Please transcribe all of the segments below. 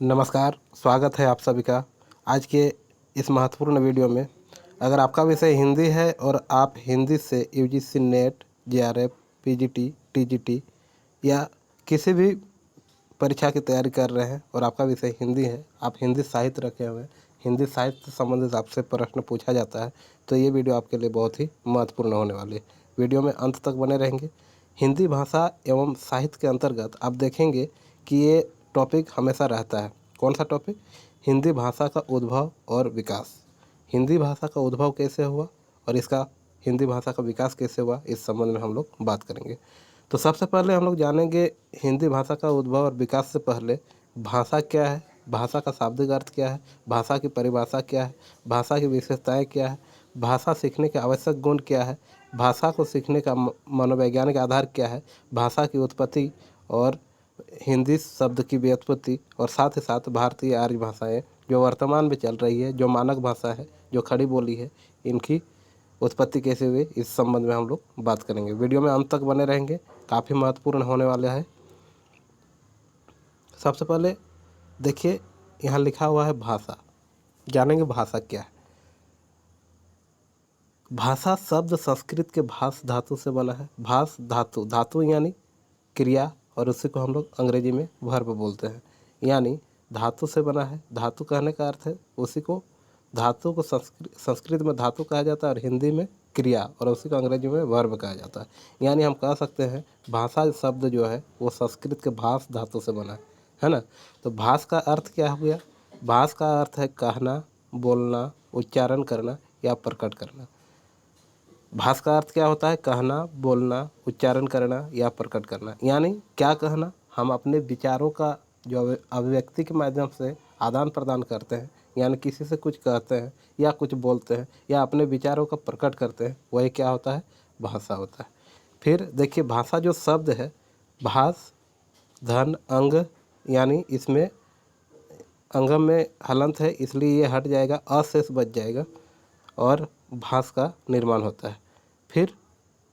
नमस्कार, स्वागत है आप सभी का आज के इस महत्वपूर्ण वीडियो में। अगर आपका विषय हिंदी है और आप हिंदी से UGC net, JRF, PGT, TGT या किसी भी परीक्षा की तैयारी कर रहे हैं और आपका विषय हिंदी है, आप हिंदी साहित्य रखे हुए हैं, हिंदी साहित्य से संबंधित आपसे प्रश्न पूछा जाता है, तो ये वीडियो आपके लिए बहुत ही महत्वपूर्ण होने वाली है। वीडियो में अंत तक बने रहेंगे। हिंदी भाषा एवं साहित्य के अंतर्गत आप देखेंगे कि ये टॉपिक हमेशा रहता है। कौन सा टॉपिक? हिंदी भाषा का उद्भव और विकास। हिंदी भाषा का उद्भव कैसे हुआ और इसका हिंदी भाषा का विकास कैसे हुआ, इस संबंध में हम लोग बात करेंगे। तो सबसे पहले हम लोग जानेंगे हिंदी भाषा का उद्भव और विकास से पहले भाषा क्या है, भाषा का शाब्दिक अर्थ क्या है, भाषा की परिभाषा क्या है, भाषा की विशेषताएं क्या है, भाषा सीखने के आवश्यक गुण क्या है, भाषा को सीखने का मनोवैज्ञानिक आधार क्या है, भाषा की उत्पत्ति और हिंदी शब्द की व्युत्पत्ति, और साथ ही साथ भारतीय आर्य भाषाएं जो वर्तमान में चल रही है, जो मानक भाषा है, जो खड़ी बोली है, इनकी उत्पत्ति कैसे हुई, इस संबंध में हम लोग बात करेंगे। वीडियो में अंत तक बने रहेंगे, काफ़ी महत्वपूर्ण होने वाला है। सबसे पहले देखिए, यहाँ लिखा हुआ है भाषा। जानेंगे भाषा क्या है। भाषा शब्द संस्कृत के भाष धातु से बना है। भाष धातु, धातु यानी क्रिया, और उसी को हम लोग अंग्रेजी में वर्ब बोलते हैं, यानी धातु से बना है। धातु कहने का अर्थ है उसी को, धातु को संस्कृत में धातु कहा जाता है और हिंदी में क्रिया, और उसी को अंग्रेजी में वर्ब कहा जाता है। यानी हम कह सकते हैं भाषा शब्द जो है वो संस्कृत के भाष धातु से बना है ना। तो भाष का अर्थ क्या हो गया? भाष का अर्थ है कहना, बोलना, उच्चारण करना या प्रकट करना। भाष का अर्थ क्या होता है? कहना, बोलना, उच्चारण करना या प्रकट करना। यानी क्या कहना? हम अपने विचारों का जो अभिव्यक्ति के माध्यम से आदान प्रदान करते हैं, यानी किसी से कुछ कहते हैं या कुछ बोलते हैं या अपने विचारों का प्रकट करते हैं, वही क्या होता है? भाषा होता है। फिर देखिए, भाषा जो शब्द है, भाष धन अंग, यानी इसमें अंगम में हलंत है इसलिए ये हट जाएगा, अशेष बच जाएगा और भाष का निर्माण होता है। फिर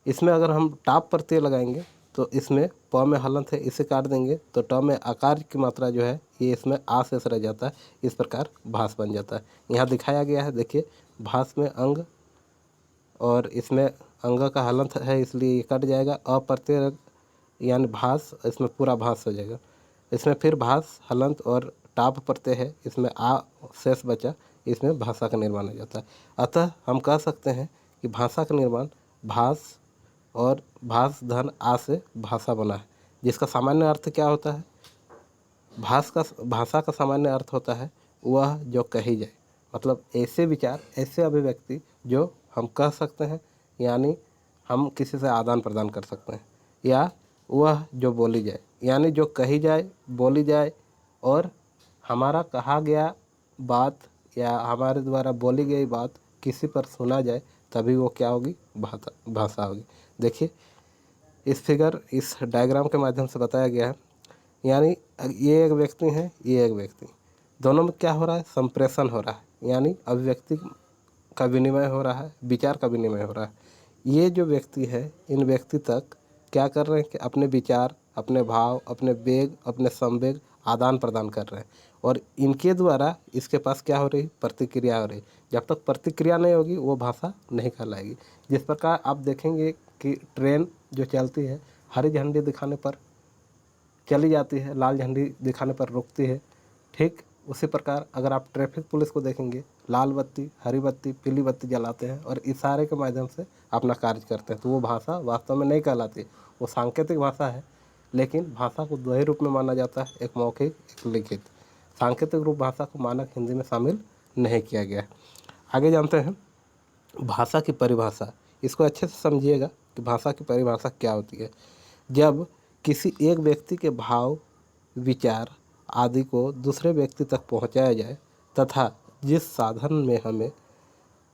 इसमें अगर हम टाप प्रत्यय लगाएंगे तो इसमें प में हलंत है, इसे काट देंगे तो ट में आकार की मात्रा जो है ये इसमें आ शेष रह जाता है। इस प्रकार भाष बन जाता है। यहाँ दिखाया गया है, देखिए भाष में अंग और इसमें अंग का हलंत है इसलिए ये कट जाएगा, अप्रत्यय यानी भाष, इसमें पूरा भाष हो जाएगा। इसमें फिर भाष हलंत और टाप प्रत्यय है, इसमें आ शेष बचा, इसमें भाषा का निर्माण हो जाता है। अतः हम कह सकते हैं कि भाषा का निर्माण भाष और भाष धन आ से भाषा बना है, जिसका सामान्य अर्थ क्या होता है? भाषा का सामान्य अर्थ होता है वह जो कही जाए, मतलब ऐसे विचार, ऐसे अभिव्यक्ति जो हम कह सकते हैं, यानी हम किसी से आदान प्रदान कर सकते हैं, या वह जो बोली जाए, यानी जो कही जाए, बोली जाए, और हमारा कहा गया बात या हमारे द्वारा बोली गई बात किसी पर सुना जाए, तभी वो क्या होगी? भाषा होगी। देखिए इस फिगर, इस डायग्राम के माध्यम से बताया गया है, यानी ये एक व्यक्ति है, ये एक व्यक्ति, दोनों में क्या हो रहा है? संप्रेषण हो रहा है, यानी अभिव्यक्ति का विनिमय हो रहा है, विचार का विनिमय हो रहा है। ये जो व्यक्ति है, इन व्यक्ति तक क्या कर रहे हैं कि अपने विचार, अपने भाव, अपने वेग, अपने संवेग आदान प्रदान कर रहे हैं, और इनके द्वारा इसके पास क्या हो रही? प्रतिक्रिया हो रही। जब तक प्रतिक्रिया नहीं होगी वो भाषा नहीं कहलाएगी। जिस प्रकार आप देखेंगे कि ट्रेन जो चलती है, हरी झंडी दिखाने पर चली जाती है, लाल झंडी दिखाने पर रुकती है। ठीक उसी प्रकार अगर आप ट्रैफिक पुलिस को देखेंगे, लाल बत्ती, हरी बत्ती, पीली बत्ती जलाते हैं और इशारे के माध्यम से अपना कार्य करते हैं, तो वो भाषा वास्तव में नहीं कहलाती, वो सांकेतिक भाषा है। लेकिन भाषा को दो ही रूप में माना जाता है, एक मौखिक, एक लिखित। सांकेतिक रूप भाषा को मानक हिंदी में शामिल नहीं किया गया है। आगे जानते हैं भाषा की परिभाषा। इसको अच्छे से समझिएगा कि भाषा की परिभाषा क्या होती है। जब किसी एक व्यक्ति के भाव, विचार आदि को दूसरे व्यक्ति तक पहुंचाया जाए तथा जिस साधन में हमें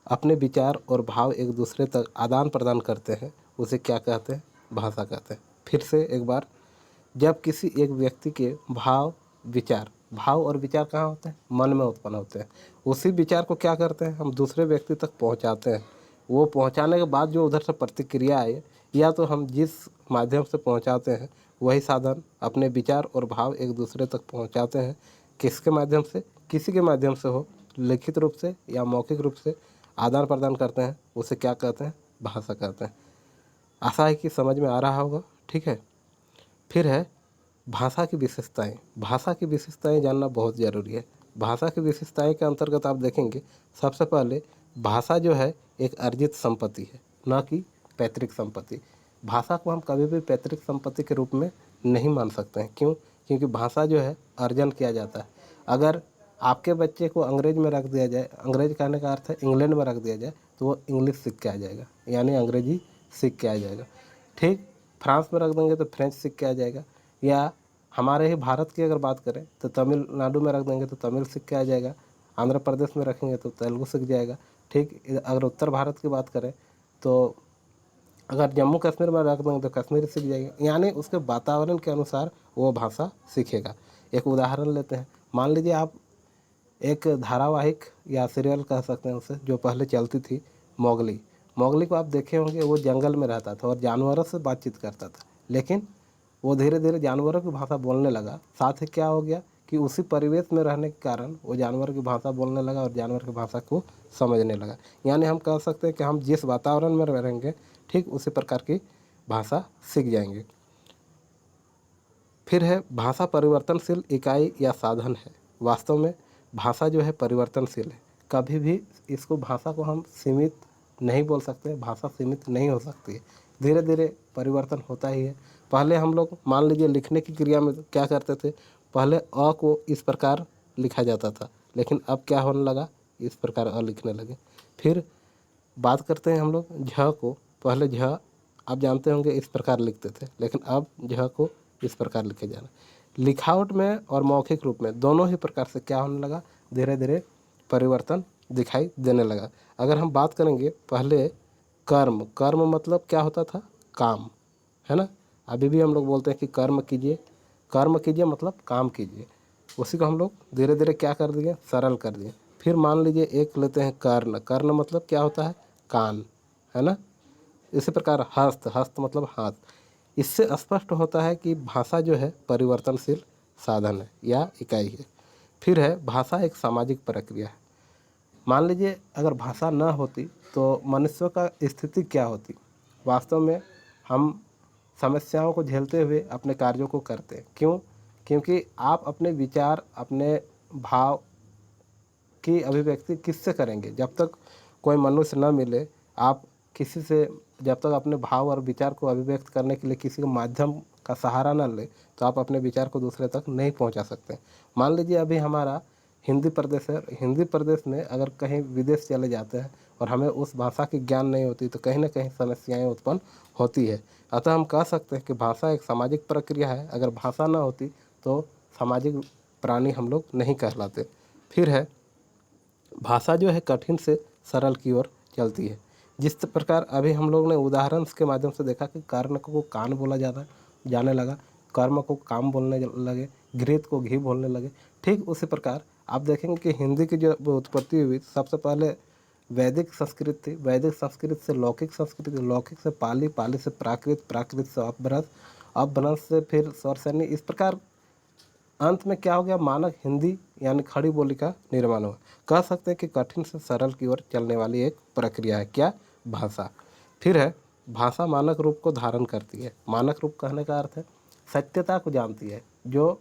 अपने विचार और भाव एक दूसरे तक आदान प्रदान करते हैं, उसे क्या कहते हैं? भाषा कहते हैं। फिर से एक बार, जब किसी एक व्यक्ति के भाव, विचार, भाव और विचार कहाँ होते हैं? मन में उत्पन्न होते हैं। उसी विचार को क्या करते हैं? हम दूसरे व्यक्ति तक पहुंचाते हैं। वो पहुंचाने के बाद जो उधर से प्रतिक्रिया आए, या तो हम जिस माध्यम से पहुंचाते हैं वही साधन अपने विचार और भाव एक दूसरे तक पहुंचाते हैं, किसके माध्यम से, किसी के माध्यम से हो, लिखित रूप से या मौखिक रूप से आदान प्रदान करते हैं, उसे क्या कहते हैं, भाषा कहते हैं। आशा है कि समझ में आ रहा होगा। ठीक है, फिर है भाषा की विशेषताएं। भाषा की विशेषताएं जानना बहुत ज़रूरी है। भाषा की विशेषताएं के अंतर्गत आप देखेंगे, सबसे पहले भाषा जो है एक अर्जित संपत्ति है, न कि पैतृक संपत्ति। भाषा को हम कभी भी पैतृक संपत्ति के रूप में नहीं मान सकते हैं। क्यों? क्योंकि भाषा जो है अर्जन किया जाता है। अगर आपके बच्चे को अंग्रेज में रख दिया जाए, अंग्रेज कहने का अर्थ है इंग्लैंड में रख दिया जाए, तो वो इंग्लिश सीख के आ जाएगा, यानी अंग्रेजी सीख के आ जाएगा। ठीक, फ्रांस में रख देंगे तो फ्रेंच सीख के आ जाएगा, या हमारे ही भारत की अगर बात करें तो तमिलनाडु में रख देंगे तो तमिल सीख के आ जाएगा, आंध्र प्रदेश में रखेंगे तो तेलुगु सीख जाएगा। ठीक, अगर उत्तर भारत की बात करें तो अगर जम्मू कश्मीर में रख देंगे तो कश्मीरी सीख जाएगा, यानी उसके वातावरण के अनुसार वो भाषा सीखेगा। एक उदाहरण लेते हैं, मान लीजिए आप एक धारावाहिक या सीरियल कह सकते हैं उसे, जो पहले चलती थी, मोगली। मोगली को आप देखे होंगे, वो जंगल में रहता था और जानवरों से बातचीत करता था, लेकिन वो धीरे धीरे जानवरों की भाषा बोलने लगा। साथ ही क्या हो गया कि उसी परिवेश में रहने के कारण वो जानवर की भाषा बोलने लगा और जानवर की भाषा को समझने लगा। यानी हम कह सकते हैं कि हम जिस वातावरण में रहेंगे, ठीक उसी प्रकार की भाषा सीख जाएंगे। फिर है भाषा परिवर्तनशील इकाई या साधन है। वास्तव में भाषा जो है परिवर्तनशील है। कभी भी इसको, भाषा को हम सीमित नहीं बोल सकते, भाषा सीमित नहीं हो सकती है, धीरे धीरे परिवर्तन होता ही है। पहले हम लोग मान लीजिए लिखने की क्रिया में क्या करते थे, पहले अ को इस प्रकार लिखा जाता था, लेकिन अब क्या होने लगा, इस प्रकार अ लिखने लगे। फिर बात करते हैं हम लोग झ को, पहले झ आप जानते होंगे इस प्रकार लिखते थे, लेकिन अब झ को इस प्रकार लिखे जाना। लिखावट में और मौखिक रूप में दोनों ही प्रकार से क्या होने लगा, धीरे धीरे परिवर्तन दिखाई देने लगा। अगर हम बात करेंगे पहले कर्म, कर्म मतलब क्या होता था, काम, है ना। अभी भी हम लोग बोलते हैं कि कर्म कीजिए, कर्म कीजिए मतलब काम कीजिए। उसी को हम लोग धीरे धीरे क्या कर दिए, सरल कर दिए। फिर मान लीजिए एक लेते हैं कर्ण, कर्ण मतलब क्या होता है, कान, है ना। इसी प्रकार हस्त, हस्त मतलब हाथ। इससे स्पष्ट होता है कि भाषा जो है परिवर्तनशील साधन है या इकाई है। फिर है भाषा एक सामाजिक प्रक्रिया है। मान लीजिए अगर भाषा न होती तो मनुष्यों का स्थिति क्या होती। वास्तव में हम समस्याओं को झेलते हुए अपने कार्यों को करते हैं। क्यों? क्योंकि आप अपने विचार, अपने भाव की अभिव्यक्ति किससे करेंगे, जब तक कोई मनुष्य न मिले, आप किसी से जब तक अपने भाव और विचार को अभिव्यक्त करने के लिए किसी के माध्यम का सहारा न ले, तो आप अपने विचार को दूसरे तक नहीं पहुंचा सकते। मान लीजिए अभी हमारा हिंदी प्रदेश है, हिंदी प्रदेश में अगर कहीं विदेश चले जाते हैं और हमें उस भाषा की ज्ञान नहीं होती, तो कहीं ना कहीं समस्याएं उत्पन्न होती है। अतः हम कह सकते हैं कि भाषा एक सामाजिक प्रक्रिया है। अगर भाषा न होती तो सामाजिक प्राणी हम लोग नहीं कहलाते। फिर है भाषा जो है कठिन से सरल की ओर चलती है। जिस प्रकार अभी हम लोग ने उदाहरण के माध्यम से देखा कि कर्ण को कान बोला जाने लगा, कर्म को काम बोलने लगे, घृत को घी बोलने लगे। ठीक उसी प्रकार आप देखेंगे कि हिंदी की जो उत्पत्ति हुई, सबसे पहले वैदिक संस्कृत थी, वैदिक संस्कृत से लौकिक संस्कृत, लौकिक से पाली, पाली से प्राकृत, प्राकृत से अपभ्रंश, अपभ्रंश से फिर स्वरसैनी। इस प्रकार अंत में क्या हो गया, मानक हिंदी यानी खड़ी बोली का निर्माण हुआ। कह सकते हैं कि कठिन से सरल की ओर चलने वाली एक प्रक्रिया है क्या, भाषा। फिर है भाषा मानक रूप को धारण करती है। मानक रूप कहने का अर्थ है सत्यता को जानती है, जो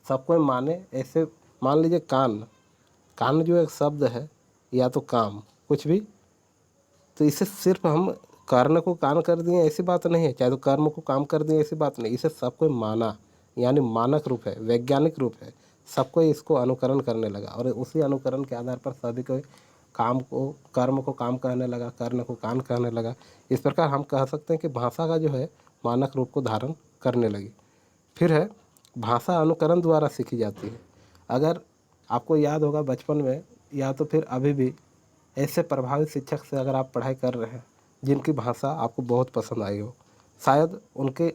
सबको माने। ऐसे मान लीजिए कान, कान जो एक शब्द है या तो काम कुछ भी, तो इसे सिर्फ हम कर्ण को कान कर दिए ऐसी बात नहीं है, चाहे तो कर्म को काम कर दिए ऐसी बात नहीं। इसे सबको माना, यानी मानक रूप है, वैज्ञानिक रूप है। सबको इसको अनुकरण करने लगा और उसी अनुकरण के आधार पर सभी को काम को, कर्म को काम कहने लगा, कर्ण को कान कहने लगा। इस प्रकार हम कह सकते हैं कि भाषा का जो है मानक रूप को धारण करने लगी। फिर है भाषा अनुकरण द्वारा सीखी जाती है। अगर आपको याद होगा बचपन में या तो फिर अभी भी, ऐसे प्रभावित शिक्षक से अगर आप पढ़ाई कर रहे हैं जिनकी भाषा आपको बहुत पसंद आई हो, शायद उनके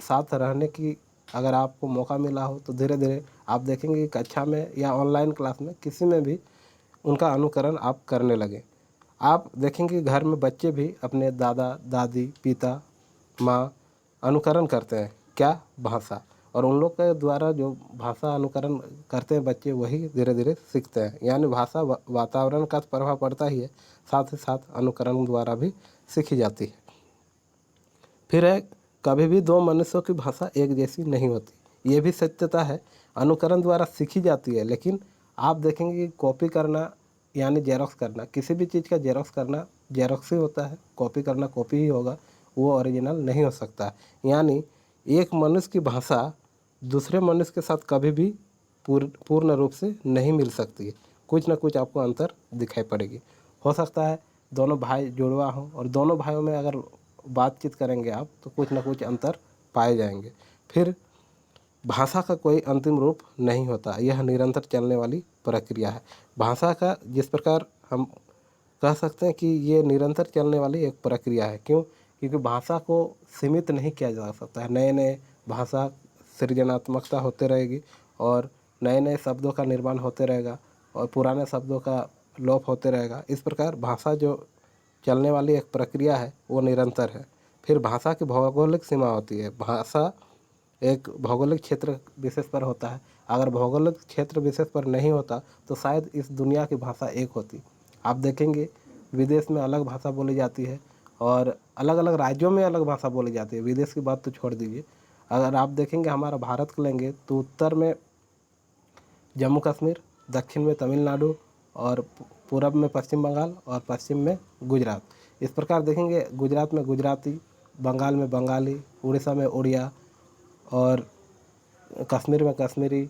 साथ रहने की अगर आपको मौका मिला हो, तो धीरे धीरे आप देखेंगे कि कक्षा में या ऑनलाइन क्लास में किसी में भी उनका अनुकरण आप करने लगे। आप देखेंगे घर में बच्चे भी अपने दादा दादी, पिता, माँ अनुकरण करते हैं क्या, भाषा। और उन लोग के द्वारा जो भाषा अनुकरण करते हैं बच्चे, वही धीरे धीरे सीखते हैं। यानी भाषा वातावरण का प्रभाव पड़ता ही है, साथ ही साथ अनुकरण द्वारा भी सीखी जाती है। फिर है, कभी भी दो मनुष्यों की भाषा एक जैसी नहीं होती। ये भी सत्यता है, अनुकरण द्वारा सीखी जाती है, लेकिन आप देखेंगे कि कॉपी करना यानी जेरोक्स करना, किसी भी चीज़ का जेरोक्स करना जेरोक्स ही होता है, कॉपी करना कॉपी ही होगा, वो ओरिजिनल नहीं हो सकता। यानी एक मनुष्य की भाषा दूसरे मनुष्य के साथ कभी भी पूर्ण रूप से नहीं मिल सकती है। कुछ ना कुछ आपको अंतर दिखाई पड़ेगी। हो सकता है दोनों भाई जुड़वा हों और दोनों भाइयों में अगर बातचीत करेंगे आप तो कुछ ना कुछ अंतर पाए जाएंगे। फिर भाषा का कोई अंतिम रूप नहीं होता, यह निरंतर चलने वाली प्रक्रिया है। भाषा का जिस प्रकार हम कह सकते हैं कि ये निरंतर चलने वाली एक प्रक्रिया है। क्यों? क्योंकि भाषा को सीमित नहीं किया जा सकता है। नए नए भाषा सृजनात्मकता होते रहेगी और नए नए शब्दों का निर्माण होते रहेगा और पुराने शब्दों का लोप होते रहेगा। इस प्रकार भाषा जो चलने वाली एक प्रक्रिया है वो निरंतर है। फिर भाषा की भौगोलिक सीमा होती है। भाषा एक भौगोलिक क्षेत्र विशेष पर होता है। अगर भौगोलिक क्षेत्र विशेष पर नहीं होता तो शायद इस दुनिया की भाषा एक होती। आप देखेंगे विदेश में अलग भाषा बोली जाती है और अलग अलग राज्यों में अलग भाषा बोली जाती है। विदेश की बात तो छोड़ दीजिए, अगर आप देखेंगे हमारा भारत को लेंगे तो उत्तर में जम्मू कश्मीर, दक्षिण में तमिलनाडु और पूरब में पश्चिम बंगाल और पश्चिम में गुजरात। इस प्रकार देखेंगे गुजरात में गुजराती, बंगाल में बंगाली, उड़ीसा में उड़िया और कश्मीर में कश्मीरी,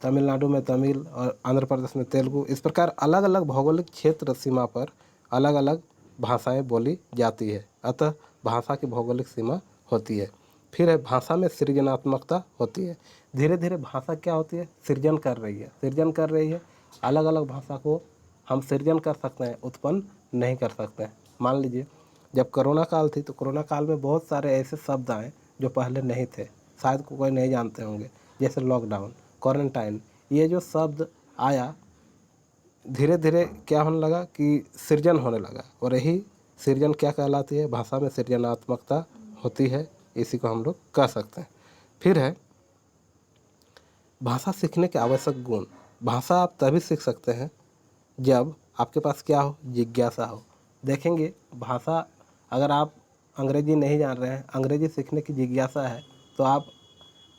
तमिलनाडु में तमिल और आंध्र प्रदेश में तेलुगु। इस प्रकार अलग अलग भौगोलिक क्षेत्र सीमा पर अलग अलग भाषाएं बोली जाती है। अतः भाषा की भौगोलिक सीमा होती है। फिर है, भाषा में सृजनात्मकता होती है। धीरे धीरे भाषा क्या होती है? सृजन कर रही है। अलग अलग भाषा को हम सृजन कर सकते हैं, उत्पन्न नहीं कर सकते हैं। मान लीजिए जब कोरोना काल थी तो कोरोना काल में बहुत सारे ऐसे शब्द आए जो पहले नहीं थे, शायद कोई नहीं जानते होंगे, जैसे लॉकडाउन, क्वारंटाइन। ये जो शब्द आया धीरे धीरे क्या होने लगा कि सृजन होने लगा, और यही सृजन क्या कहलाती है? भाषा में सृजनात्मकता होती है, इसी को हम लोग कह सकते हैं। फिर है भाषा सीखने के आवश्यक गुण। भाषा आप तभी सीख सकते हैं जब आपके पास क्या हो? जिज्ञासा हो। देखेंगे भाषा, अगर आप अंग्रेजी नहीं जान रहे हैं, अंग्रेजी सीखने की जिज्ञासा है, तो आप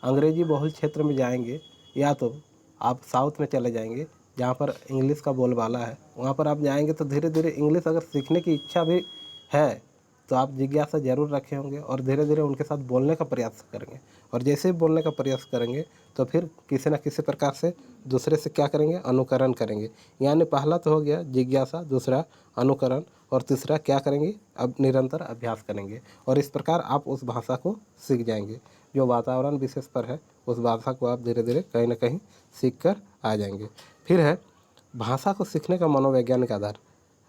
अंग्रेजी बहुल क्षेत्र में जाएंगे या तो आप साउथ में चले जाएंगे जहाँ पर इंग्लिश का बोलबाला है, वहाँ पर आप जाएंगे तो धीरे धीरे इंग्लिश अगर सीखने की इच्छा भी है तो आप जिज्ञासा ज़रूर रखे होंगे और धीरे धीरे उनके साथ बोलने का प्रयास करेंगे। और जैसे ही बोलने का प्रयास करेंगे तो फिर किसी न किसी प्रकार से दूसरे से क्या करेंगे? अनुकरण करेंगे। यानी पहला तो हो गया जिज्ञासा, दूसरा अनुकरण और तीसरा क्या करेंगे? अब निरंतर अभ्यास करेंगे और इस प्रकार आप उस भाषा को सीख जाएंगे। जो वातावरण विशेष पर है उस भाषा को आप धीरे धीरे कहीं ना कहीं सीख कर आ जाएंगे। फिर है भाषा को सीखने का मनोवैज्ञानिक आधार।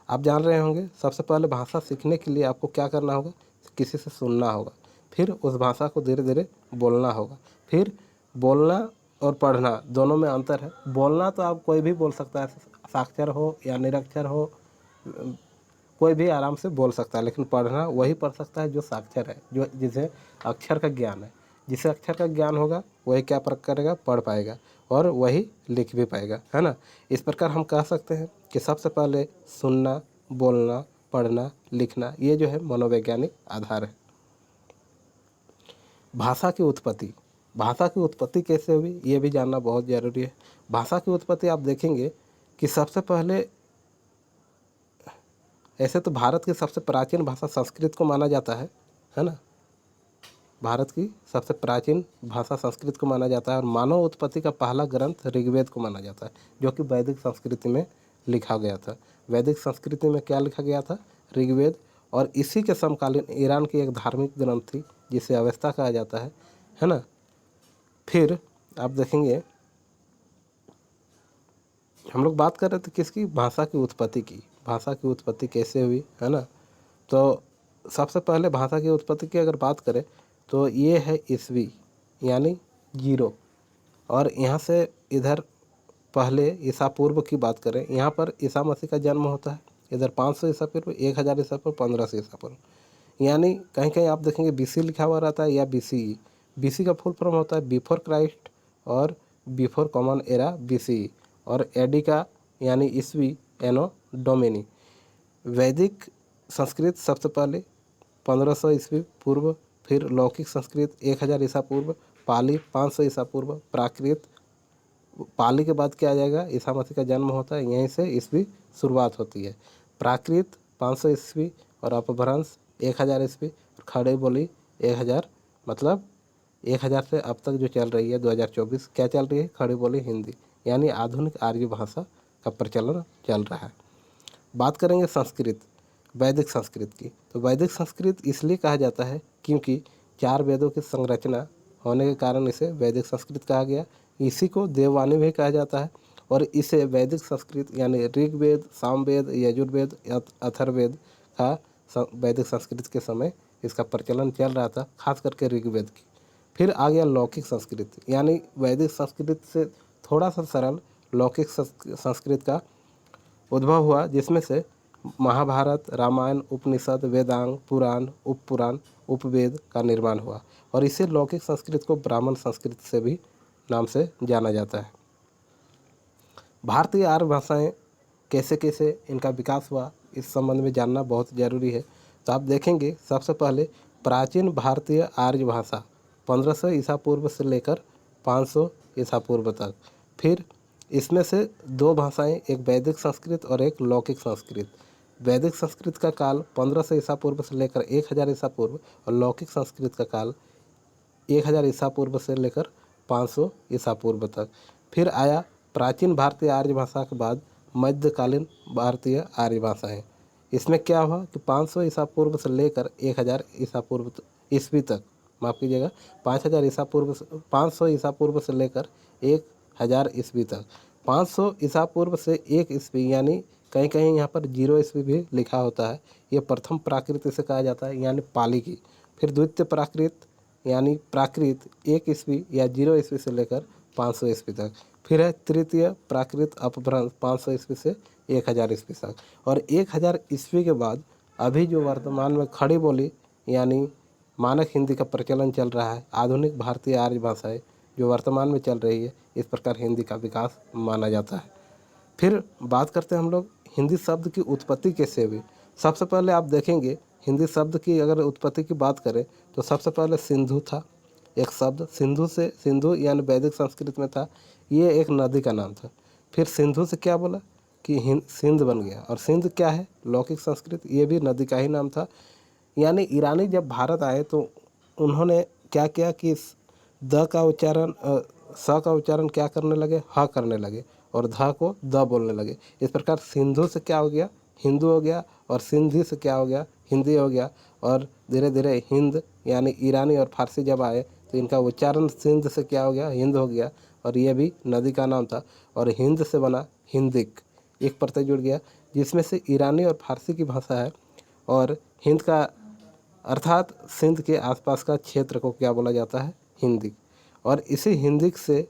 आप जान रहे होंगे सबसे पहले भाषा सीखने के लिए आपको क्या करना होगा? किसी से सुनना होगा, फिर उस भाषा को धीरे धीरे बोलना होगा। फिर बोलना और पढ़ना दोनों में अंतर है। बोलना तो आप कोई भी बोल सकता है, साक्षर हो या निरक्षर हो, कोई भी आराम से बोल सकता है, लेकिन पढ़ना वही पढ़ सकता है जो साक्षर है, जो जिसे अक्षर का ज्ञान है। जिसे अक्षर का ज्ञान होगा वही क्या करेगा? पढ़ पाएगा और वही लिख भी पाएगा, है ना। इस प्रकार हम कह सकते हैं कि सबसे पहले सुनना, बोलना, पढ़ना, लिखना, ये जो है मनोवैज्ञानिक आधार है। भाषा की उत्पत्ति। भाषा की उत्पत्ति कैसे हुई ये भी जानना बहुत ज़रूरी है। भाषा की उत्पत्ति आप देखेंगे कि सबसे पहले, ऐसे तो भारत की सबसे प्राचीन भाषा संस्कृत को माना जाता है ना। भारत की सबसे प्राचीन भाषा संस्कृत को माना जाता है और मानव उत्पत्ति का पहला ग्रंथ ऋग्वेद को माना जाता है, जो कि वैदिक संस्कृति में लिखा गया था। वैदिक संस्कृति में क्या लिखा गया था? ऋग्वेद। और इसी के समकालीन ईरान की एक धार्मिक ग्रंथ थी जिसे अवेस्ता कहा जाता है ना। फिर आप देखेंगे हम लोग बात कर रहे थे किसकी? भाषा की उत्पत्ति की। भाषा की उत्पत्ति कैसे हुई, है ना। तो सबसे पहले भाषा की उत्पत्ति की अगर बात करें तो ये है ईस्वी, यानी 0। और यहाँ से इधर पहले ईसा पूर्व की बात करें, यहाँ पर ईसा मसीह का जन्म होता है। इधर 500 ईसा पूर्व, 1000 ईसा पूर्व, 1500 ईसा पूर्व। यानी कहीं कहीं आप देखेंगे BC लिखा हुआ रहता है या BCE, बीसी का फुल फॉर्म होता है बिफोर क्राइस्ट और बिफोर कॉमन एरा बीसी, और एडी का यानी ईस्वी एनो डोमिनी। वैदिक संस्कृत सबसे पहले 1500 ईस्वी पूर्व, फिर लौकिक संस्कृत 1000 ईसा पूर्व, पाली 500 ईसा पूर्व, प्राकृत, पाली के बाद क्या आ जाएगा, ईसा मसीह का जन्म होता है, यहीं से ईस्वी शुरुआत होती है। प्राकृत 500 ईस्वी और अपभ्रंश 1000 ईस्वी, खड़े बोली 1000, मतलब 1000 से अब तक जो चल रही है 2024 क्या चल रही है, खड़ी बोली हिंदी, यानी आधुनिक आर्य भाषा का प्रचलन चल रहा है। बात करेंगे संस्कृत, वैदिक संस्कृत की, तो वैदिक संस्कृत इसलिए कहा जाता है क्योंकि 4 वेदों की संरचना होने के कारण इसे वैदिक संस्कृत कहा गया। इसी को देववाणी भी कहा जाता है, और इसे वैदिक संस्कृत यानी ऋग्वेद, सामवेद, यजुर्वेद, अथर्ववेद का वैदिक संस्कृत के समय इसका प्रचलन चल रहा था, खास करके ऋग्वेद की। फिर आ गया लौकिक संस्कृत, यानी वैदिक संस्कृत से थोड़ा सा सरल लौकिक संस्कृत का उद्भव हुआ, जिसमें से महाभारत, रामायण, उपनिषद, वेदांग, पुराण, उपपुराण, उपवेद का निर्माण हुआ, और इसे लौकिक संस्कृत को ब्राह्मण संस्कृत से भी नाम से जाना जाता है। भारतीय आर्य भाषाएं कैसे कैसे इनका विकास हुआ, इस संबंध में जानना बहुत ज़रूरी है। तो आप देखेंगे सबसे पहले प्राचीन भारतीय आर्य भाषा 1500 ईसा पूर्व से लेकर 500 ईसा पूर्व तक। फिर इसमें से 2 भाषाएं, एक वैदिक संस्कृत और एक लौकिक संस्कृत। वैदिक संस्कृत का काल 1500 ईसा पूर्व से लेकर 1000 ईसा पूर्व, और लौकिक संस्कृत का काल 1000 ईसा पूर्व से लेकर 500 ईसा पूर्व तक। फिर आया प्राचीन भारतीय आर्य भाषा के बाद मध्यकालीन भारतीय आर्य भाषाएं। इसमें क्या हुआ कि 500 ईसा पूर्व से लेकर 1000 ईसा पूर्व ईस्वी तक, माफ़ कीजिएगा, 5000 ईसा पूर्व 500 ईसा पूर्व से लेकर 1000 ईस्वी तक। 500 ईसा पूर्व से 1 ईस्वी, यानी कहीं कहीं यहाँ पर 0 ईस्वी भी लिखा होता है, ये प्रथम प्राकृत इसे कहा जाता है, यानी पाली की। फिर द्वितीय प्राकृत यानी प्राकृत 1 ईस्वी या 0 ईस्वी से लेकर 500 ईस्वी तक। फिर है तृतीय प्राकृत अपभ्रंश 500 ईस्वी से 1000 ईस्वी तक। और 1000 ईस्वी के बाद अभी जो वर्तमान में खड़ी बोली यानी मानक हिंदी का प्रचलन चल रहा है, आधुनिक भारतीय आर्य भाषाएं जो वर्तमान में चल रही है, इस प्रकार हिंदी का विकास माना जाता है। फिर बात करते हैं हम लोग हिंदी शब्द की उत्पत्ति कैसे हुई। सबसे पहले आप देखेंगे हिंदी शब्द की अगर उत्पत्ति की बात करें तो सबसे पहले सिंधु था, एक शब्द सिंधु से, सिंधु यानी वैदिक संस्कृत में था, ये एक नदी का नाम था। फिर सिंधु से क्या बोला कि सिंध बन गया, और सिंध क्या है, लौकिक संस्कृत, ये भी नदी का ही नाम था। यानी ईरानी जब भारत आए तो उन्होंने क्या किया कि द का उच्चारण स का उच्चारण क्या करने लगे, ह करने लगे, और ध को द बोलने लगे। इस प्रकार सिंधु से क्या हो गया, हिंदू हो गया, और सिंधी से क्या हो गया, हिंदी हो गया। और धीरे धीरे हिंद यानी ईरानी और फारसी जब आए तो इनका उच्चारण सिंध से क्या हो गया, हिंद हो गया, और ये भी नदी का नाम था। और हिंद से बना हिंदिक, एक प्रत्यय जुड़ गया, जिसमें से ईरानी और फारसी की भाषा है, और हिंद का अर्थात सिंध के आसपास का क्षेत्र को क्या बोला जाता है, हिंदी। और इसी हिंदी से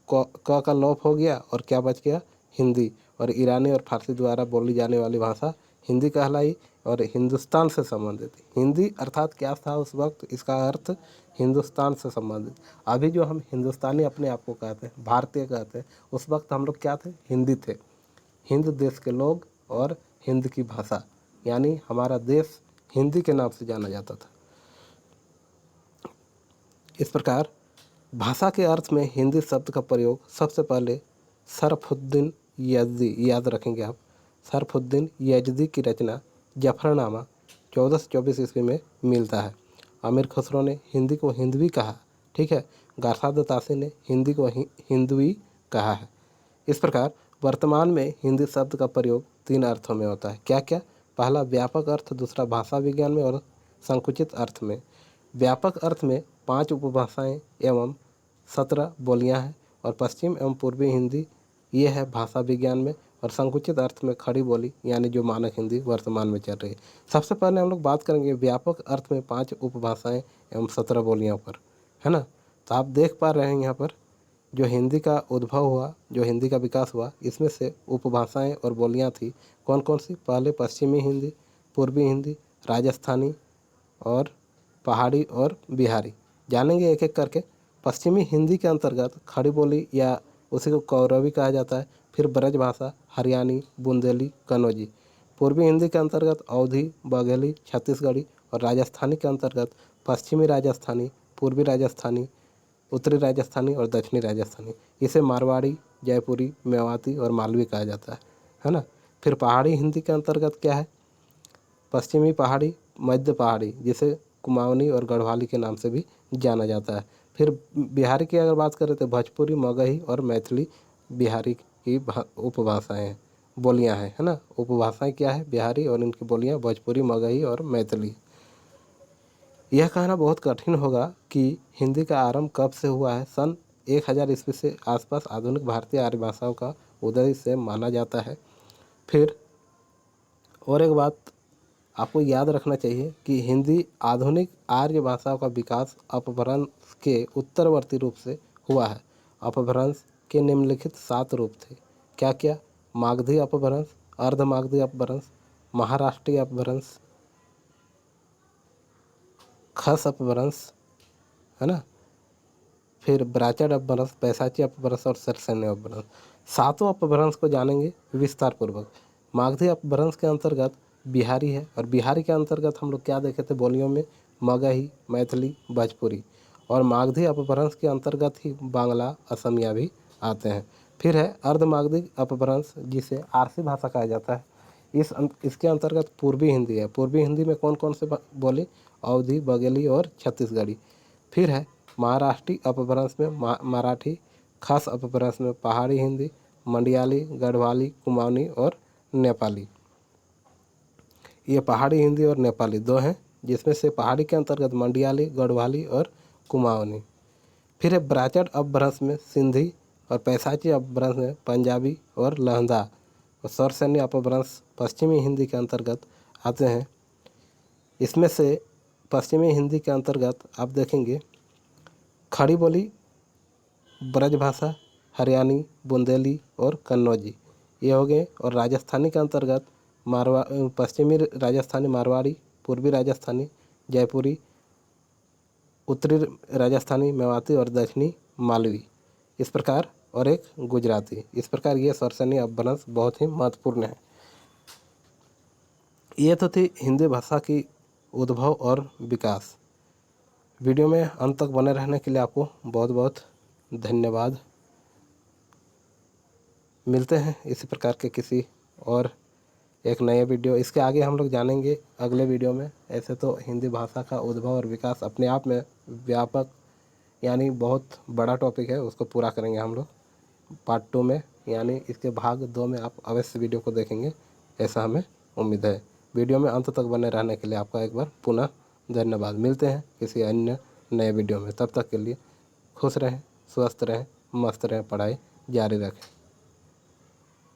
क का लोप हो गया और क्या बच गया, हिंदी। और ईरानी और फारसी द्वारा बोली जाने वाली भाषा हिंदी कहलाई, और हिंदुस्तान से संबंधित हिंदी अर्थात क्या था उस वक्त, इसका अर्थ हिंदुस्तान से संबंधित। अभी जो हम हिंदुस्तानी अपने आप को कहते हैं, भारतीय कहते हैं, उस वक्त हम लोग क्या थे, हिंदी थे, हिंद देश के लोग और हिंद की भाषा, यानी हमारा देश हिंदी के नाम से जाना जाता था। इस प्रकार भाषा के अर्थ में हिंदी शब्द का प्रयोग सबसे पहले शरफुद्दीन यज़दी, याद रखेंगे आप, शरफुद्दीन यज़दी की रचना जफरनामा 1424 ईस्वी में मिलता है। आमिर खुसरो ने हिंदी को हिंदवी कहा, ठीक है, गारसाद तासी ने हिंदी को हिंदवी कहा है। इस प्रकार वर्तमान में हिंदी शब्द का प्रयोग 3 अर्थों में होता है। क्या क्या, पहला व्यापक अर्थ, दूसरा भाषा विज्ञान में, और संकुचित अर्थ में। व्यापक अर्थ में 5 उपभाषाएं एवं 17 बोलियां हैं, और पश्चिम एवं पूर्वी हिंदी ये है भाषा विज्ञान में। और संकुचित अर्थ में खड़ी बोली यानी जो मानक हिंदी वर्तमान में चल रही है। सबसे पहले हम लोग बात करेंगे व्यापक अर्थ में 5 उपभाषाएं एवं 17 बोलियों पर, है ना। तो आप देख पा रहे हैं यहाँ पर जो हिंदी का उद्भव हुआ, जो हिंदी का विकास हुआ, इसमें से उपभाषाएं और बोलियां थी कौन कौन सी, पहले पश्चिमी हिंदी, पूर्वी हिंदी, राजस्थानी और पहाड़ी और बिहारी, जानेंगे एक एक करके। पश्चिमी हिंदी के अंतर्गत खड़ी बोली या उसी को कौरवी कहा जाता है। फिर ब्रज भाषा, हरियाणी, बुंदेली, कन्नौजी। पूर्वी हिंदी के अंतर्गत अवधी, बघेली, छत्तीसगढ़ी। और राजस्थानी के अंतर्गत पश्चिमी राजस्थानी, पूर्वी राजस्थानी, उत्तरी राजस्थानी और दक्षिणी राजस्थानी। इसे मारवाड़ी, जयपुरी, मेवाती और मालवी कहा जाता है ना। फिर पहाड़ी हिंदी के अंतर्गत क्या है? पश्चिमी पहाड़ी, मध्य पहाड़ी, जिसे कुमाऊनी और गढ़वाली के नाम से भी जाना जाता है। फिर बिहारी की अगर बात करें तो भोजपुरी, मगही और मैथिली बिहारी की उपभाषाएं हैं, बोलियां हैं, है ना। उपभाषाएं क्या है? बिहारी, और इनकी बोलियां भोजपुरी, मगही और मैथिली। यह कहना बहुत कठिन होगा कि हिंदी का आरंभ कब से हुआ है। सन 1000 ईस्वी से आसपास आधुनिक भारतीय आर्य भाषाओं का उदय से माना जाता है। फिर और एक बात आपको याद रखना चाहिए कि हिंदी आधुनिक आर्य भाषाओं का विकास अपभ्रंश के उत्तरवर्ती रूप से हुआ है। अपभ्रंश के निम्नलिखित 7 रूप थे। क्या क्या? मागधी अपभ्रंश, अर्धमागधी अपभ्रंश, महाराष्ट्रीय अपभ्रंश, खस अपभ्रंश, है ना। फिर ब्राचड अपभ्रंश, पैसाची अपभ्रंश और सरसैन्य अपभ्रंश। 7 अपभ्रंश को जानेंगे विस्तार पूर्वक। मागधी अपभ्रंश के अंतर्गत बिहारी है, और बिहारी के अंतर्गत हम लोग क्या देखे थे बोलियों में? मगही, मैथिली, भोजपुरी। और मागधी अपभ्रंश के अंतर्गत ही बांग्ला, असमिया भी आते हैं। फिर है अर्धमागधी अपभ्रंश, जिसे आरसी भाषा कहा जाता है। इसके अंतर्गत पूर्वी हिंदी है। पूर्वी हिंदी में कौन कौन से बोली? अवधी, बघेली और छत्तीसगढ़ी। फिर है महाराष्ट्री अपभ्रंश में मराठी, खास अपभ्रंश में पहाड़ी हिंदी, मंडियाली, गढ़वाली, कुमाऊनी और नेपाली। ये पहाड़ी हिंदी और नेपाली 2 हैं, जिसमें से पहाड़ी के अंतर्गत मंडियाली, गढ़वाली और कुमाऊनी। फिर है ब्राचड अपभ्रंश में सिंधी, और पैसाची अपभ्रंश में पंजाबी और लहंदा। और सरसैन्य अपभ्रंश पश्चिमी हिंदी के अंतर्गत आते हैं। इसमें से पश्चिमी हिंदी के अंतर्गत आप देखेंगे खड़ी बोली, ब्रज भाषा, हरियाणी, बुंदेली और कन्नौजी, ये हो गए। और राजस्थानी के अंतर्गत पश्चिमी राजस्थानी मारवाड़ी, पूर्वी राजस्थानी जयपुरी, उत्तरी राजस्थानी मेवाती और दक्षिणी मालवी, इस प्रकार। और एक गुजराती। इस प्रकार ये सरसैन्य अपभ्रंश बहुत ही महत्वपूर्ण है। ये तो थी हिंदी भाषा की उद्भव और विकास। वीडियो में अंत तक बने रहने के लिए आपको बहुत बहुत धन्यवाद। मिलते हैं इसी प्रकार के किसी और एक नए वीडियो। इसके आगे हम लोग जानेंगे अगले वीडियो में। ऐसे तो हिंदी भाषा का उद्भव और विकास अपने आप में व्यापक, यानी बहुत बड़ा टॉपिक है, उसको पूरा करेंगे हम लोग पार्ट 2 में, यानी इसके भाग 2 में आप अवश्य वीडियो को देखेंगे, ऐसा हमें उम्मीद है। वीडियो में अंत तक बने रहने के लिए आपका एक बार पुनः धन्यवाद। मिलते हैं किसी अन्य नए वीडियो में। तब तक के लिए खुश रहें, स्वस्थ रहें, मस्त रहें, पढ़ाई जारी रखें।